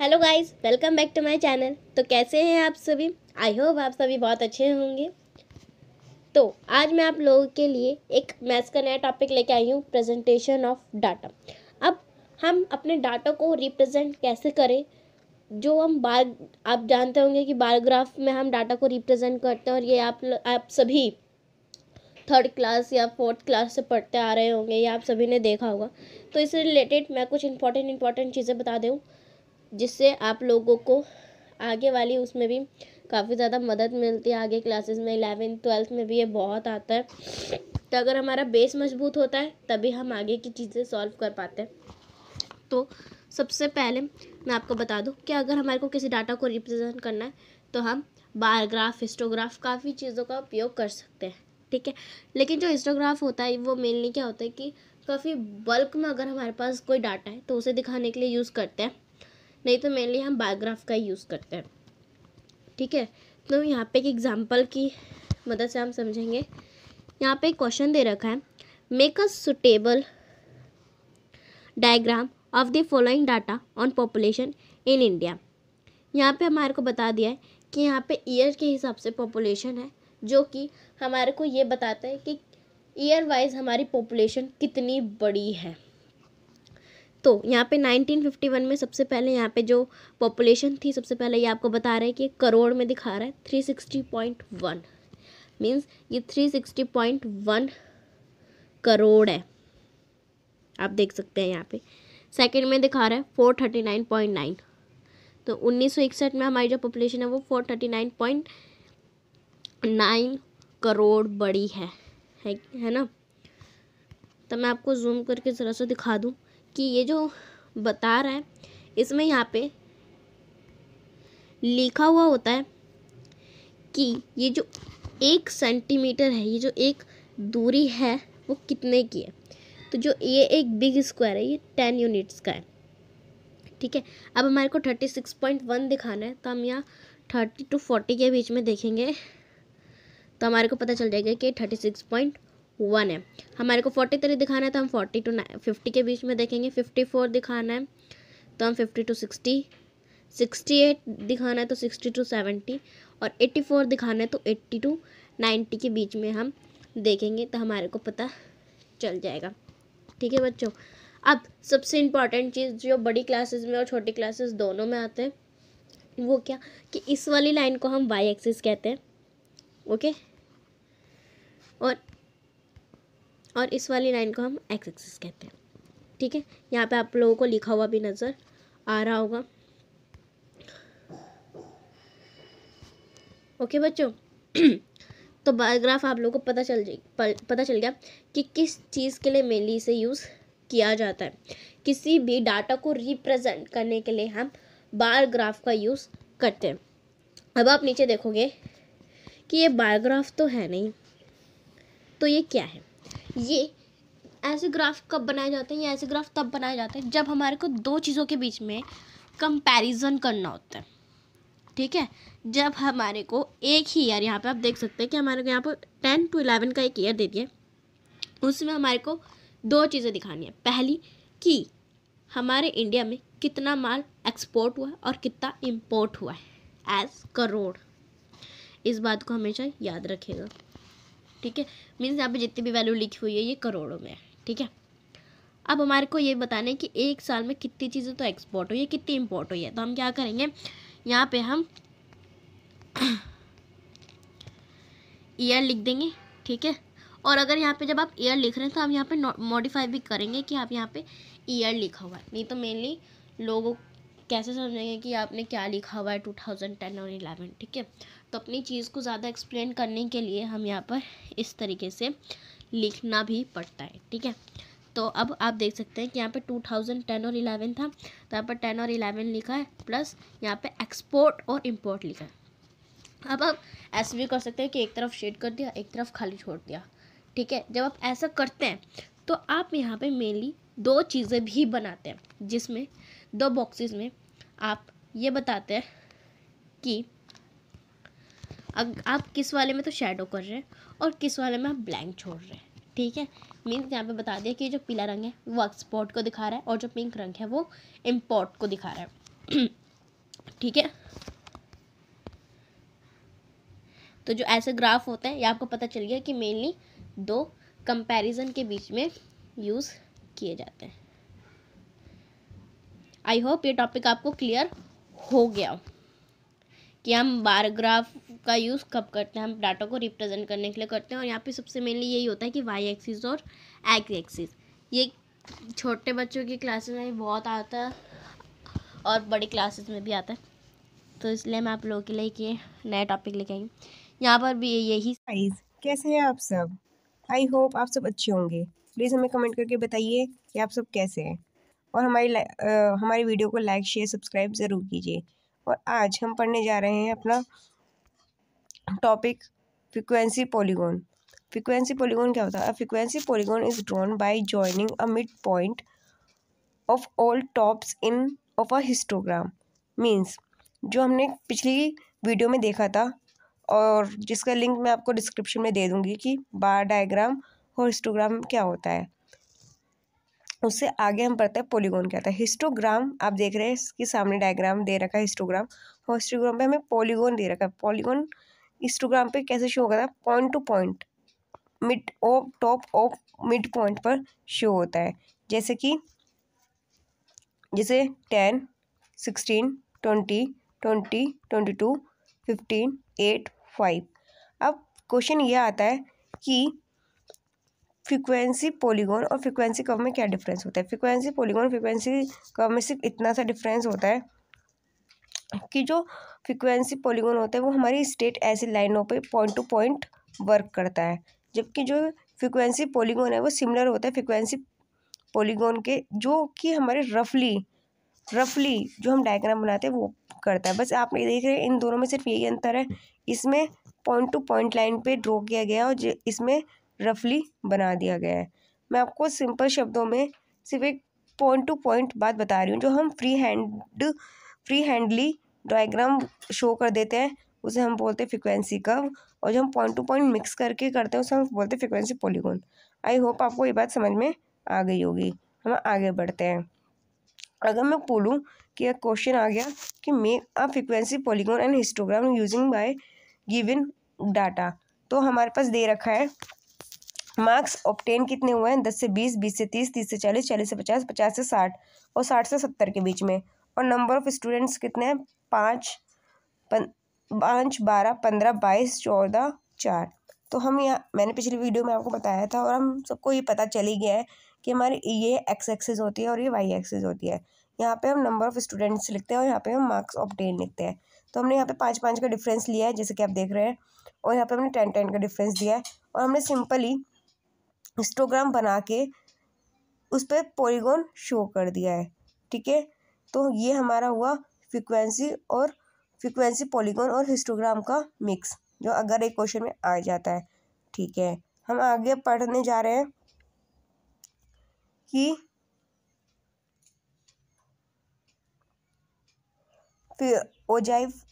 Hello guys, welcome back to my channel. तो कैसे हैं आप सभी? आई होप आप सभी बहुत अच्छे होंगे। तो आज मैं आप लोगों के लिए एक मैथ्स का नया टॉपिक लेके आई हूँ, प्रेजेंटेशन ऑफ डाटा। अब हम अपने डाटा को रिप्रेजेंट कैसे करें, जो हम बार आप जानते होंगे कि बार ग्राफ में हम डाटा को रिप्रेजेंट करते हैं, और ये आप सभी थर्ड क्लास या फोर्थ क्लास से पढ़ते आ रहे होंगे, या आप सभी ने देखा होगा। तो इससे रिलेटेड मैं कुछ इंपॉर्टेंट चीज़ें बता दूँ, जिससे आप लोगों को आगे वाली उसमें भी काफ़ी ज़्यादा मदद मिलती है। आगे क्लासेस में 11th-12th में भी ये बहुत आता है। तो अगर हमारा बेस मजबूत होता है तभी हम आगे की चीज़ें सॉल्व कर पाते हैं। तो सबसे पहले मैं आपको बता दूं कि अगर हमारे को किसी डाटा को रिप्रेजेंट करना है तो हम बार ग्राफ, हिस्टोग्राफ, काफ़ी चीज़ों का उपयोग कर सकते हैं, ठीक है। लेकिन जो हिस्टोग्राफ होता है वो मेनली क्या होता है कि काफ़ी बल्क में अगर हमारे पास कोई डाटा है तो उसे दिखाने के लिए यूज़ करते हैं, नहीं तो मेनली हम बार ग्राफ का ही यूज़ करते हैं, ठीक है। तो यहाँ पे एक एग्जांपल की मदद से हम समझेंगे। यहाँ पे एक क्वेश्चन दे रखा है, make a suitable diagram of the following data on population in India. यहाँ पे हमारे को बता दिया है कि यहाँ पे ईयर के हिसाब से पॉपुलेशन है, जो कि हमारे को ये बताता है कि ईयर वाइज हमारी पॉपुलेशन कितनी बड़ी है। तो यहाँ पे 1951 में सबसे पहले यहाँ पे जो पॉपुलेशन थी, सबसे पहले ये आपको बता रहा है कि करोड़ में दिखा रहा है 360.1, मीन्स ये 360.1 करोड़ है, आप देख सकते हैं। यहाँ पे सेकंड में दिखा रहा है 439.9। तो 1961 में हमारी जो पॉपुलेशन है वो 439.9 करोड़ बड़ी है ना। तो मैं आपको जूम करके ज़रा सा दिखा दूँ कि ये जो बता रहा है इसमें यहाँ पे लिखा हुआ होता है कि ये जो 1 सेंटीमीटर है, ये जो एक दूरी है वो कितने की है। तो जो ये एक बिग स्क्वायर है ये 10 यूनिट्स का है, ठीक है। अब हमारे को 36.1 दिखाना है, तो हम यहाँ 30 to 40 के बीच में देखेंगे तो हमारे को पता चल जाएगा कि 36.1 है। हमारे को 43 दिखाना है तो हम 40 to 50 के बीच में देखेंगे। 54 दिखाना है तो हम 50 to 60, 68 दिखाना है तो 60 to 70, और 84 दिखाना है तो 80 to 90 के बीच में हम देखेंगे, तो हमारे को पता चल जाएगा, ठीक है बच्चों। अब सबसे इम्पॉर्टेंट चीज़ जो बड़ी क्लासेस में और छोटी क्लासेस दोनों में आते हैं, वो क्या कि इस वाली लाइन को हम वाई एक्सिस कहते हैं, ओके, और इस वाली लाइन को हम एक्स एक्सिस कहते हैं, ठीक है। यहाँ पे आप लोगों को लिखा हुआ भी नज़र आ रहा होगा, ओके बच्चों। तो बार ग्राफ आप लोगों को पता चल गया कि किस चीज़ के लिए मेनली इसे यूज़ किया जाता है। किसी भी डाटा को रिप्रेजेंट करने के लिए हम बार ग्राफ का यूज़ करते हैं। अब आप नीचे देखोगे कि ये बार ग्राफ तो है नहीं, तो ये क्या है। ये ऐसे ग्राफ कब बनाए जाते हैं, या ऐसे ग्राफ तब बनाए जाते हैं जब हमारे को दो चीज़ों के बीच में कंपैरिजन करना होता है, ठीक है। जब हमारे को एक ही ईयर, यहाँ पे आप देख सकते हैं कि हमारे को यहाँ पर 10 to 11 का एक ईयर दे दिया, उसमें हमारे को दो चीज़ें दिखानी है। पहली कि हमारे इंडिया में कितना माल एक्सपोर्ट हुआ है और कितना इंपोर्ट हुआ है एज करोड़। इस बात को हमेशा याद रखिएगा, ठीक है। मीन्स यहाँ पे जितनी भी वैल्यू लिखी हुई है ये करोड़ों में है, ठीक है। अब हमारे को ये बताना है कि एक साल में कितनी चीज़ें तो एक्सपोर्ट हुई है, कितनी इंपोर्ट हुई है। तो हम क्या करेंगे, यहाँ पे हम ईयर लिख देंगे, ठीक है। और अगर यहाँ पे जब आप ईयर लिख रहे हैं तो हम यहाँ पे मॉडिफाई भी करेंगे कि आप यहाँ पे ईयर लिखा हुआ है, नहीं तो मेनली लोगों कैसे समझेंगे कि आपने क्या लिखा हुआ है 2010 और 11, ठीक है। तो अपनी चीज़ को ज़्यादा एक्सप्लेन करने के लिए हम यहाँ पर इस तरीके से लिखना भी पड़ता है, ठीक है। तो अब आप देख सकते हैं कि यहाँ पे 2010 और 11 था, तो यहाँ पर 10 और 11 लिखा है, प्लस यहाँ पे एक्सपोर्ट और इम्पोर्ट लिखा है। अब आप ऐसे भी कर सकते हैं कि एक तरफ शेड कर दिया, एक तरफ खाली छोड़ दिया, ठीक है। जब आप ऐसा करते हैं तो आप यहाँ पे मेनली दो चीज़ें भी बनाते हैं, जिसमें दो बॉक्सेस में आप ये बताते हैं कि आप किस वाले में तो शैडो कर रहे हैं और किस वाले में आप ब्लैंक छोड़ रहे हैं, ठीक है। मीन्स यहाँ पे बता दिया कि जो पीला रंग है वो एक्सपोर्ट को दिखा रहा है और जो पिंक रंग है वो इम्पोर्ट को दिखा रहा है। ठीक है। तो जो ऐसे ग्राफ होता है ये आपको पता चल गया कि मेनली दो कंपैरिजन के बीच में यूज़ किए जाते हैं। आई होप ये टॉपिक आपको क्लियर हो गया कि हम बार ग्राफ का यूज़ कब करते हैं। हम डाटा को रिप्रेजेंट करने के लिए करते हैं, और यहाँ पे सबसे मेनली यही होता है कि वाई एक्सिस और एक्स एक्सिस। ये छोटे बच्चों की क्लासेस में बहुत आता है और बड़ी क्लासेस में भी आता है, तो इसलिए मैं आप लोगों के लिए ये नया टॉपिक लेके आई हूँ। यहाँ पर भी यही। कैसे हैं आप सब? आई होप आप सब अच्छे होंगे। प्लीज़ हमें कमेंट करके बताइए कि आप सब कैसे हैं, और हमारी वीडियो को लाइक शेयर सब्सक्राइब ज़रूर कीजिए। और आज हम पढ़ने जा रहे हैं अपना topic frequency polygon. Frequency polygon क्या होता है? Frequency polygon is drawn by joining a mid point of all tops in of a histogram. Means जो हमने पिछली वीडियो में देखा था, और जिसका लिंक मैं आपको डिस्क्रिप्शन में दे दूंगी, कि बार डायग्राम और हिस्टोग्राम क्या होता है। उससे आगे हम पढ़ते हैं पॉलीगॉन क्या होता है। हिस्टोग्राम आप देख रहे हैं कि सामने डायग्राम दे रखा है हिस्टोग्राम, और हिस्टोग्राम पे हमें पॉलीगॉन दे रखा है। पॉलीगॉन हिस्टोग्राम पे कैसे शो होता है? Point two point, mid of top of mid point पर शो होता है। जैसे 10, 16, 20, 20, 22, 15, 8, 5। अब क्वेश्चन ये आता है कि फ्रीक्वेंसी पॉलीगॉन और फ्रीक्वेंसी कर्व में क्या डिफरेंस होता है। फ्रीक्वेंसी पॉलीगॉन फ्रीक्वेंसी कर्व में सिर्फ इतना सा डिफरेंस होता है कि जो फ्रीक्वेंसी पॉलीगॉन होता है वो हमारी स्ट्रेट ऐसी लाइनों पे पॉइंट टू पॉइंट वर्क करता है, जबकि जो फ्रीक्वेंसी पॉलीगॉन है वो सिमिलर होता है फ्रीक्वेंसी पॉलीगॉन के, जो कि हमारे रफली जो हम डायग्राम बनाते हैं वो करता है। बस आप ये देख रहे हैं इन दोनों में सिर्फ यही अंतर है, इसमें पॉइंट टू पॉइंट लाइन पे ड्रॉ किया गया है और इसमें रफली बना दिया गया है। मैं आपको सिंपल शब्दों में सिर्फ एक पॉइंट टू पॉइंट बात बता रही हूँ। जो हम फ्री हैंडली डायग्राम शो कर देते हैं उसे हम बोलते हैं फ्रीक्वेंसी कर्व, और जो हम पॉइंट टू पॉइंट मिक्स करके करते हैं उसे हम बोलते हैं फ्रीक्वेंसी पॉलीगॉन। आई होप आपको ये बात समझ में आ गई होगी। हम आगे बढ़ते हैं। अगर मैं बोलूँ कि एक क्वेश्चन आ गया कि make a frequency polygon and histogram using by given data, तो हमारे पास दे रखा है मार्क्स ऑब्टेन कितने हुए हैं? 10 से 20, 20 से 30, 30 से 40, 40 से 50, 50 से 60 और 60 से 70 के बीच में। और नंबर ऑफ स्टूडेंट्स कितने हैं? 5, 12, 15, 22, 14, 4। तो हम यहाँ, मैंने पिछली वीडियो में आपको बताया था और हम सबको ये पता चल ही गया है कि हमारी ये एक्स एक्सिस होती है और ये वाई एक्सिस होती है। यहाँ पे हम नंबर ऑफ स्टूडेंट्स लिखते हैं और यहाँ पे हम मार्क्स ऑब्टेन लिखते हैं। तो हमने यहाँ पे 5-5 का डिफरेंस लिया है जैसे कि आप देख रहे हैं, और यहाँ पे हमने 10-10 का डिफरेंस दिया है, और हमने सिंपली हिस्टोग्राम बना के उस पर पॉलीगॉन शो कर दिया है। ठीक है, तो ये हमारा हुआ फ्रीक्वेंसी पॉलीगॉन और हिस्टोग्राम का मिक्स, जो अगर एक क्वेश्चन में आ जाता है। ठीक है, हम आगे पढ़ने जा रहे हैं कि फिर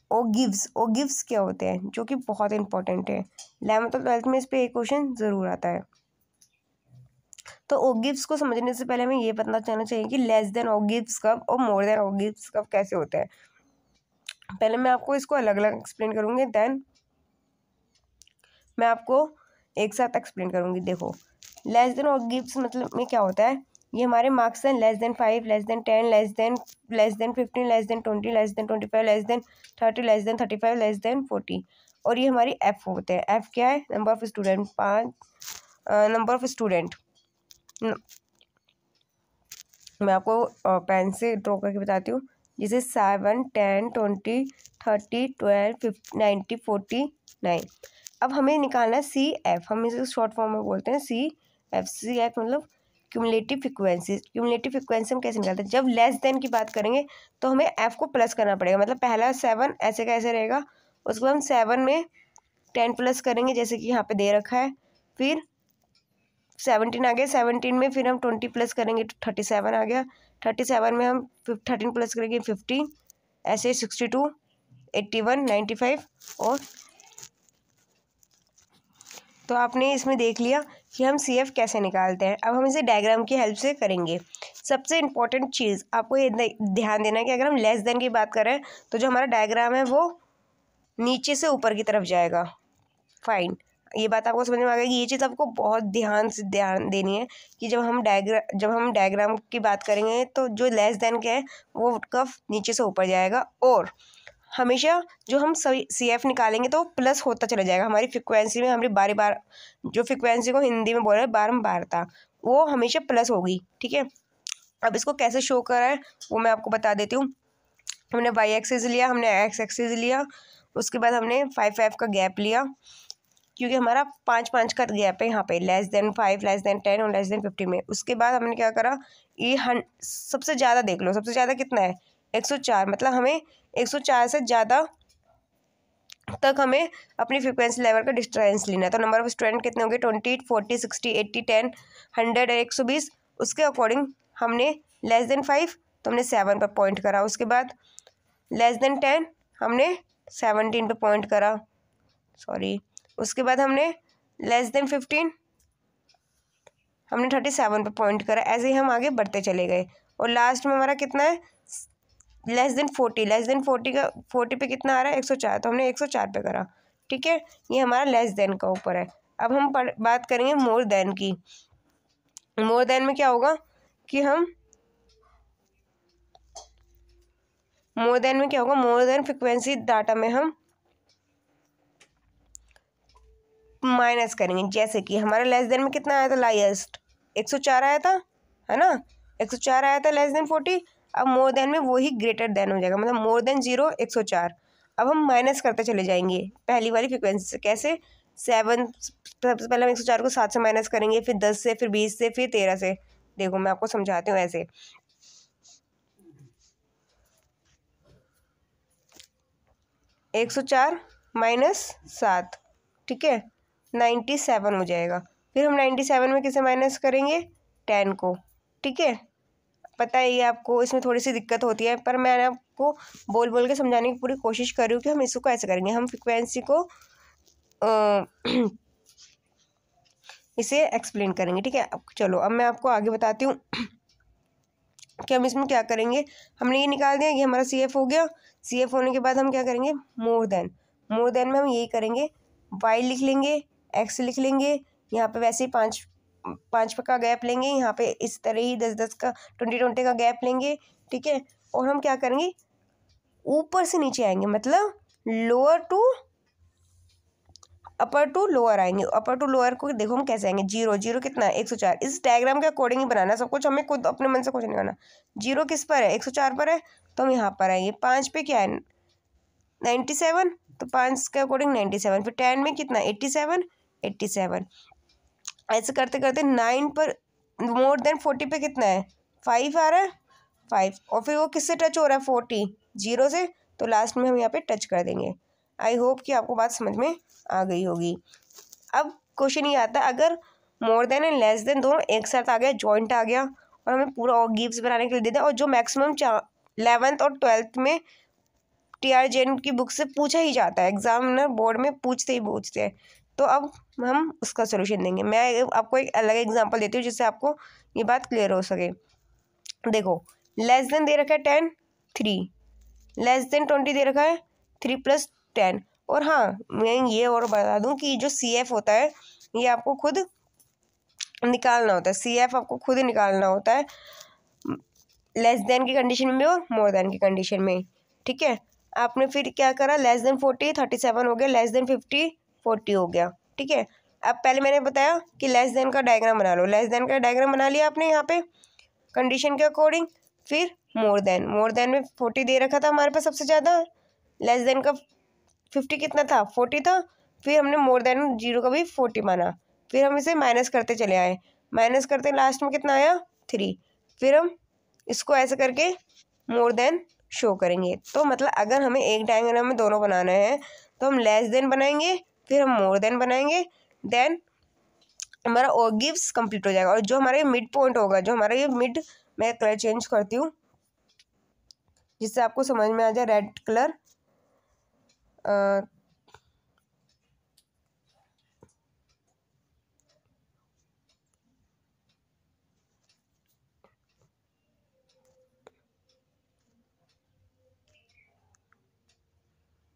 ओगिव्स क्या होते हैं, जो कि बहुत इंपॉर्टेंट है। 11th और 12th में इस पर एक क्वेश्चन ज़रूर आता है। तो ओगिव्स को समझने से पहले हमें ये पता चलना चाहिए कि लेस देन ओगिव्स कब और मोर देन ओगिव्स कब कैसे होता है। पहले मैं आपको इसको अलग अलग एक्सप्लेन करूँगी, देन मैं आपको एक साथ एक्सप्लेन करूँगी। देखो, लेस देन ओगिव्स मतलब में क्या होता है? ये हमारे मार्क्स हैं less than 5, less than 10, less than 15, less than 20, less than 25, less than 30, less than 35, less than 40। और ये हमारी एफ होते हैं। एफ क्या है? Number of student. 5 number of student मैं आपको पेन से ड्रॉ करके बताती हूँ, जैसे 7, 10, 20, 30, 12, 50, 90, 49। अब हमें निकालना है सी एफ, हम इसे शॉर्ट फॉर्म में बोलते हैं सी एफ। सी एफ मतलब क्यूमुलेटिव फ्रिक्वेंसी। क्यूमुलेटिव फ्रिक्वेंसी हम कैसे निकालते हैं? जब लेस देन की बात करेंगे तो हमें एफ को प्लस करना पड़ेगा, मतलब पहला 7 ऐसे कैसे रहेगा, उसके बाद हम 7 में 10 प्लस करेंगे जैसे कि यहाँ पे दे रखा है, फिर 17 आ गया, 17 में फिर हम 20 प्लस करेंगे तो 37 आ गया, 37 में हम 13 प्लस करेंगे 15, ऐसे 62, 81, 95 और। तो आपने इसमें देख लिया कि हम सी एफ कैसे निकालते हैं। अब हम इसे डायग्राम की हेल्प से करेंगे। सबसे इम्पोर्टेंट चीज़ आपको ये ध्यान देना है कि अगर हम लेस देन की बात करें तो जो हमारा डायग्राम है वो नीचे से ऊपर की तरफ जाएगा। फाइन, ये बात आपको समझ में आ गई। ये चीज़ आपको बहुत ध्यान देनी है कि जब हम डायग्राम की बात करेंगे तो जो लेस देन के है वो कर्व नीचे से ऊपर जाएगा, और हमेशा जो हम सभी CF निकालेंगे तो प्लस होता चला जाएगा। हमारी फ्रिक्वेंसी में हमारी बारी बार जो फ्रिक्वेंसी को हिंदी में बोल रहे हैं बारंबारता, वो हमेशा प्लस होगी। ठीक है, अब इसको कैसे शो करा है वो मैं आपको बता देती हूँ। हमने y एक्सिस लिया, हमने x एक्सिस लिया, उसके बाद हमने 5 का गैप लिया, क्योंकि हमारा 5 का गैप है यहाँ पे, लेस देन 5, लेस देन 10 और लेस देन 50 में। उसके बाद हमने क्या करा, ये सबसे ज़्यादा देख लो, सबसे ज़्यादा कितना है 104, मतलब हमें 104 से ज़्यादा तक हमें अपनी फ्रिक्वेंसी लेवल का डिस्टेंस लेना है। तो नंबर ऑफ स्टूडेंट कितने होंगे 20, 40, 60, 80, 10, 100 और 120। उसके अकॉर्डिंग हमने लेस देन 5 तो हमने 7 पर पॉइंट करा। उसके बाद लेस देन 10 हमने 17 पे पॉइंट करा, सॉरी। उसके बाद हमने लेस देन 15 हमने 37 पे पॉइंट करा। ऐसे ही हम आगे बढ़ते चले गए, और लास्ट में हमारा कितना है लेस देन 40। लेस देन 40 पे कितना आ रहा है 104, तो हमने 104 पे करा। ठीक है, ये हमारा लेस देन का ऊपर है। अब हम बात करेंगे मोर देन की। मोर देन में क्या होगा कि हम मोर देन फ्रिक्वेंसी डाटा में हम माइनस करेंगे। जैसे कि हमारा लेस देन में कितना आया था, लाइएस्ट 104 आया था, है ना, 104 आया था लेस देन 40। अब मोर देन में वही ग्रेटर देन हो जाएगा, मतलब मोर देन 0 104। अब हम माइनस करते चले जाएंगे पहली वाली फ्रिक्वेंसी से। कैसे, 7, सबसे पहले हम 104 को 7 से माइनस करेंगे, फिर 10 से, फिर 20 से, फिर 13 से। देखो मैं आपको समझाती हूँ ऐसे। 104 माइनस 7, ठीक है, 97 हो जाएगा। फिर हम 97 में किसे माइनस करेंगे, 10 को। ठीक है, पता है ये आपको इसमें थोड़ी सी दिक्कत होती है, पर मैंने आपको बोल बोल के समझाने की पूरी कोशिश कर रही हूँ कि हम इसको ऐसे करेंगे। हम फ्रिक्वेंसी को इसे एक्सप्लेन करेंगे। ठीक है, अब चलो, अब मैं आपको आगे बताती हूँ कि हम इसमें क्या करेंगे। हमने ये निकाल दिया, ये हमारा CF हो गया। CF होने के बाद हम क्या करेंगे, मोर देन में हम यही करेंगे, y लिख लेंगे, x लिख लेंगे, यहाँ पे वैसे ही 5 का गैप लेंगे, यहाँ पे इस तरह ही 10 का 20 का गैप लेंगे। ठीक है, और हम क्या करेंगे, ऊपर से नीचे आएंगे, मतलब lower to upper to lower आएंगे। अपर टू लोअर को देखो हम कैसे आएंगे, 0 कितना है 104। इस डायग्राम के अकॉर्डिंग ही बनाना सब कुछ, हमें खुद अपने मन से कुछ नहीं करना। 0 किस पर है, 104 पर है, तो हम यहाँ पर आएंगे। 5 पे क्या है 97, तो 5 के अकॉर्डिंग 97। फिर 10 में कितना 87। ऐसे करते करते 9 पर मोर देन 40 पे कितना है 5 आ रहा है, 5। और फिर वो किससे टच हो रहा है 40, 0 से, तो लास्ट में हम यहाँ पे टच कर देंगे। आई होप कि आपको बात समझ में आ गई होगी। अब क्वेश्चन ये आता है, अगर more than and less than दोनों एक साथ आ गया, जॉइंट आ गया, और हमें पूरा गिव्स बनाने के लिए दे दिया, और जो मैक्सिमम 11th और 12th में TR जैन की बुक से पूछा ही जाता है, एग्जामिनर बोर्ड में पूछते हैं, तो अब हम उसका सोल्यूशन देंगे। मैं आपको एक अलग एग्जांपल देती हूँ जिससे आपको ये बात क्लियर हो सके। देखो, लेस देन दे रखा है 10, 3, लेस देन 20 दे रखा है 3 + 10। और हाँ, मैं ये और बता दूं कि जो CF होता है ये आपको खुद निकालना होता है। CF आपको खुद निकालना होता है, लेस देन की कंडीशन में और मोर देन की कंडीशन में। ठीक है, आपने फिर क्या करा, लेस देन 40 37 हो गया, लेस देन 50 40 हो गया। ठीक है, अब पहले मैंने बताया कि लेस देन का डायग्राम बना लो। लेस देन का डायग्राम बना लिया आपने यहाँ पे कंडीशन के अकॉर्डिंग। फिर मोर देन में 40 दे रखा था हमारे पास सबसे ज़्यादा, लेस देन का 50 कितना था 40 था। फिर हमने मोर देन 0 का भी 40 माना। फिर हम इसे माइनस करते चले आए, माइनस करते लास्ट में कितना आया 3। फिर हम इसको ऐसे करके मोर देन शो करेंगे। तो मतलब अगर हमें एक डायग्राम में दोनों बनाना है तो हम लेस देन बनाएंगे, फिर हम मोर देन बनाएंगे, देन हमारा और गिव्स कंप्लीट हो जाएगा। और जो हमारा ये मिड पॉइंट होगा, जो हमारा ये मिड, मैं कलर चेंज करती हूँ जिससे आपको समझ में आ जाए, रेड कलर।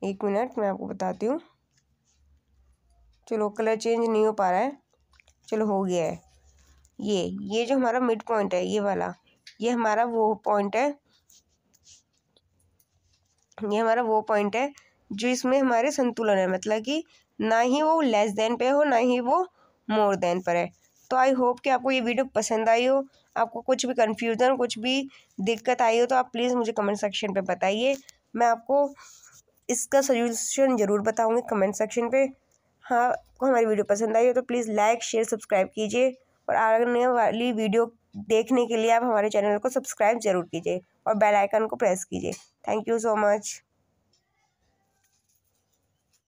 1 मिनट मैं आपको बताती हूँ। चलो कलर चेंज नहीं हो पा रहा है, चलो हो गया है। ये जो हमारा मिड पॉइंट है, ये वाला, ये हमारा वो पॉइंट है, ये हमारा वो पॉइंट है जो इसमें हमारे संतुलन है, मतलब कि ना ही वो लेस देन पे हो, ना ही वो मोर देन पर है। तो आई होप कि आपको ये वीडियो पसंद आई हो। आपको कुछ भी कन्फ्यूज़न, कुछ भी दिक्कत आई हो तो आप प्लीज़ मुझे कमेंट सेक्शन पे बताइए। मैं आपको इसका सॉल्यूशन ज़रूर बताऊँगी कमेंट सेक्शन पे। हाँ, आपको हमारी वीडियो पसंद आई हो तो प्लीज़ लाइक, शेयर, सब्सक्राइब कीजिए और आने वाली वीडियो देखने के लिए आप हमारे चैनल को सब्सक्राइब ज़रूर कीजिए और बेल आइकन को प्रेस कीजिए। Thank you so much.